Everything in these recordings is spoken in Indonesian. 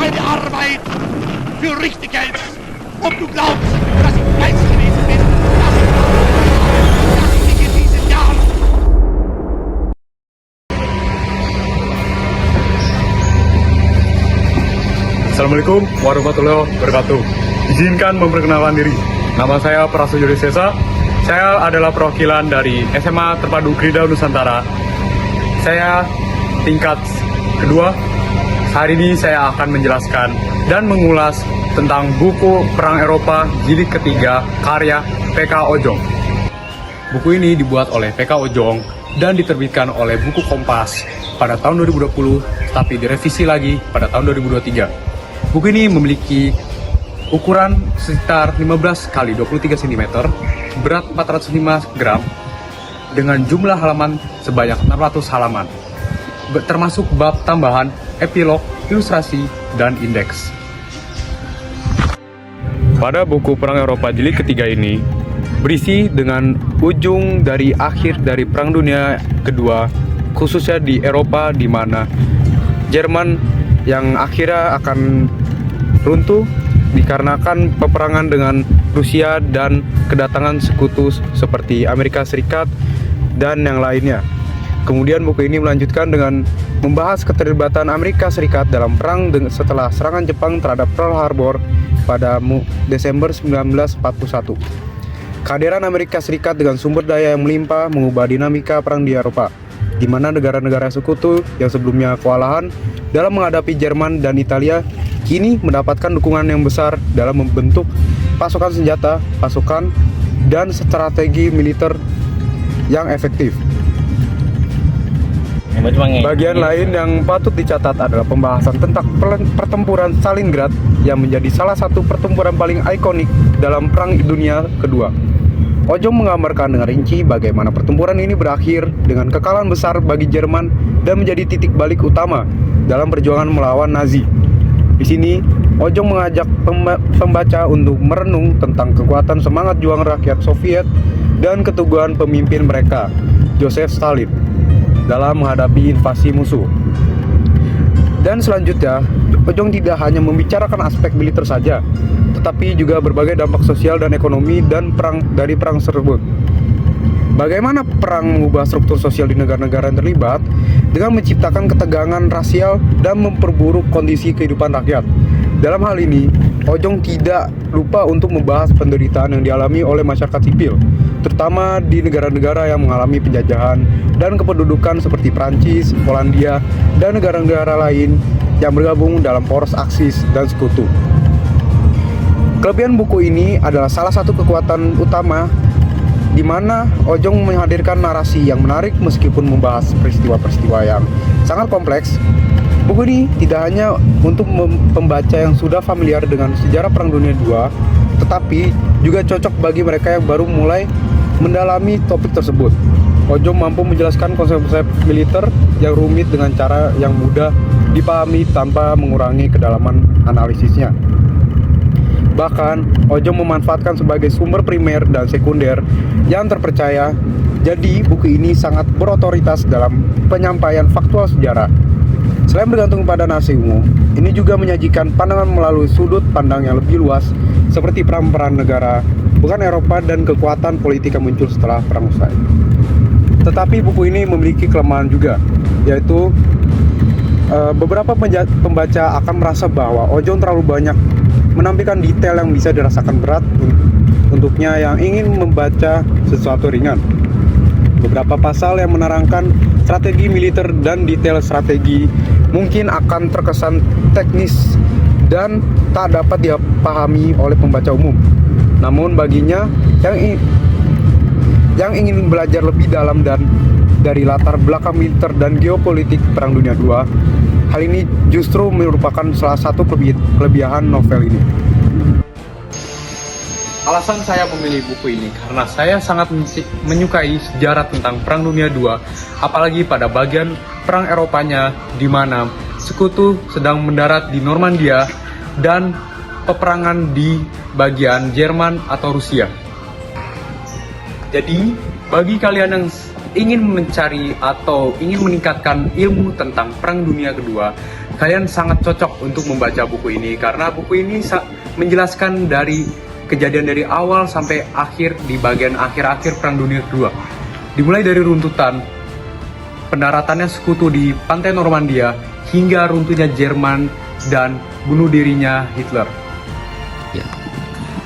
meine Arbeit für richtig hältst. Ob du glaubst, dass ich Geist gewesen bin, dass ich in diesen Jahren... Assalamualaikum warahmatullahi wabarakatuh. Izinkan memperkenalkan diri. Nama saya Prasetyo Sesa. Saya adalah perwakilan dari SMA Terpadu Krida Nusantara. Saya tingkat kedua. Hari ini saya akan menjelaskan dan mengulas tentang buku Perang Eropa Jilid ketiga karya P.K. Ojong. Buku ini dibuat oleh P.K. Ojong dan diterbitkan oleh Buku Kompas pada tahun 2020, tapi direvisi lagi pada tahun 2023. Buku ini memiliki ukuran sekitar 15 x 23 cm, berat 405 gram, dengan jumlah halaman sebanyak 600 halaman, termasuk bab tambahan, epilog, ilustrasi, dan indeks. Pada buku Perang Eropa Jilid ketiga ini berisi dengan ujung dari akhir dari Perang Dunia Kedua, khususnya di Eropa, di mana Jerman yang akhirnya akan runtuh dikarenakan peperangan dengan Rusia dan kedatangan sekutu seperti Amerika Serikat dan yang lainnya. Kemudian buku ini melanjutkan dengan membahas keterlibatan Amerika Serikat dalam perang setelah serangan Jepang terhadap Pearl Harbor pada Desember 1941. Kehadiran Amerika Serikat dengan sumber daya yang melimpah mengubah dinamika perang di Eropa, di mana negara-negara sekutu yang sebelumnya kewalahan dalam menghadapi Jerman dan Italia kini mendapatkan dukungan yang besar dalam membentuk pasukan senjata, pasukan, dan strategi militer yang efektif. Bagian lain yang patut dicatat adalah pembahasan tentang pertempuran Stalingrad yang menjadi salah satu pertempuran paling ikonik dalam Perang Dunia Kedua. Ojong menggambarkan dengan rinci bagaimana pertempuran ini berakhir dengan kekalahan besar bagi Jerman dan menjadi titik balik utama dalam perjuangan melawan Nazi. Di sini, Ojong mengajak pembaca untuk merenung tentang kekuatan semangat juang rakyat Soviet dan keteguhan pemimpin mereka, Joseph Stalin, dalam menghadapi invasi musuh. Dan selanjutnya, Ojong tidak hanya membicarakan aspek militer saja, tetapi juga berbagai dampak sosial dan ekonomi dan dari perang tersebut. Bagaimana perang mengubah struktur sosial di negara-negara yang terlibat dengan menciptakan ketegangan rasial dan memperburuk kondisi kehidupan rakyat. Dalam hal ini, Ojong tidak lupa untuk membahas penderitaan yang dialami oleh masyarakat sipil, terutama di negara-negara yang mengalami penjajahan dan kependudukan seperti Prancis, Polandia, dan negara-negara lain yang bergabung dalam poros Aksis dan Sekutu. Kelebihan buku ini adalah salah satu kekuatan utama di mana Ojong menghadirkan narasi yang menarik meskipun membahas peristiwa-peristiwa yang sangat kompleks. Buku ini tidak hanya untuk pembaca yang sudah familiar dengan sejarah Perang Dunia II, tetapi juga cocok bagi mereka yang baru mulai mendalami topik tersebut. Ojong mampu menjelaskan konsep-konsep militer yang rumit dengan cara yang mudah dipahami tanpa mengurangi kedalaman analisisnya. Bahkan, Ojong memanfaatkan sebagai sumber primer dan sekunder yang terpercaya. Jadi, buku ini sangat berotoritas dalam penyampaian faktual sejarah. Selain bergantung pada narasi umum, ini juga menyajikan pandangan melalui sudut pandang yang lebih luas, seperti peran-peran negara, bukan Eropa, dan kekuatan politik yang muncul setelah perang usai. Tetapi buku ini memiliki kelemahan juga, yaitu beberapa pembaca akan merasa bahwa Ojong terlalu banyak menampilkan detail yang bisa dirasakan berat untuknya yang ingin membaca sesuatu ringan. Beberapa pasal yang menerangkan strategi militer dan detail strategi mungkin akan terkesan teknis dan tak dapat dipahami oleh pembaca umum. Namun baginya yang ingin belajar lebih dalam dan dari latar belakang militer dan geopolitik Perang Dunia II, hal ini justru merupakan salah satu kelebihan novel ini. Alasan saya memilih buku ini karena saya sangat menyukai sejarah tentang Perang Dunia II, apalagi pada bagian Perang Eropanya di mana sekutu sedang mendarat di Normandia dan peperangan di bagian Jerman atau Rusia. Jadi, bagi kalian yang ingin mencari atau ingin meningkatkan ilmu tentang Perang Dunia Kedua, kalian sangat cocok untuk membaca buku ini karena buku ini menjelaskan dari kejadian dari awal sampai akhir di bagian akhir-akhir Perang Dunia Kedua. Dimulai dari runtutan, pendaratannya sekutu di pantai Normandia, hingga runtuhnya Jerman dan bunuh dirinya Hitler.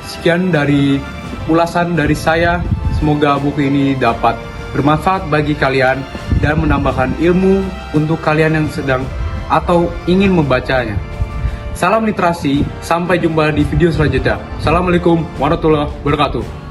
Sekian dari ulasan dari saya. Semoga buku ini dapat bermanfaat bagi kalian dan menambahkan ilmu untuk kalian yang sedang atau ingin membacanya. Salam literasi, sampai jumpa di video selanjutnya. Assalamualaikum warahmatullahi wabarakatuh.